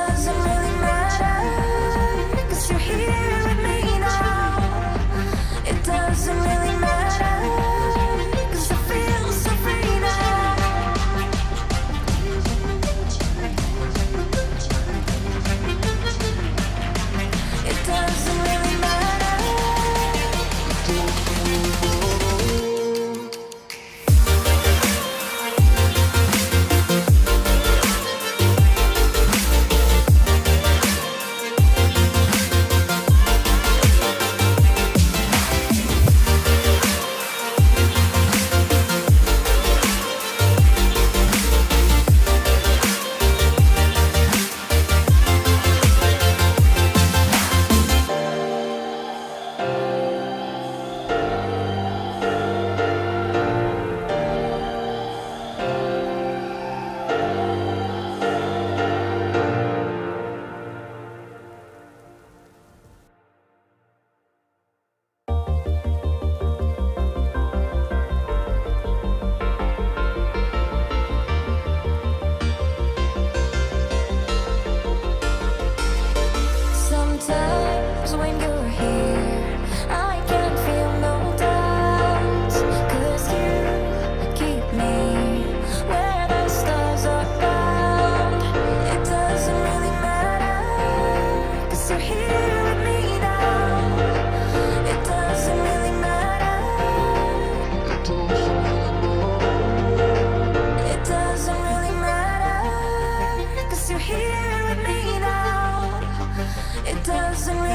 doesn't really matter, 'cause you're here with me now. It doesn't really matter, 'cause I feel so free now. It doesn't really matter. Sometimes when you're here, I can feel no doubts, 'cause you keep me where the stars are bound. It doesn't really matter, 'cause you're here with me now. It doesn't really matter. It doesn't really matter, 'cause you're here with me now. It doesn't really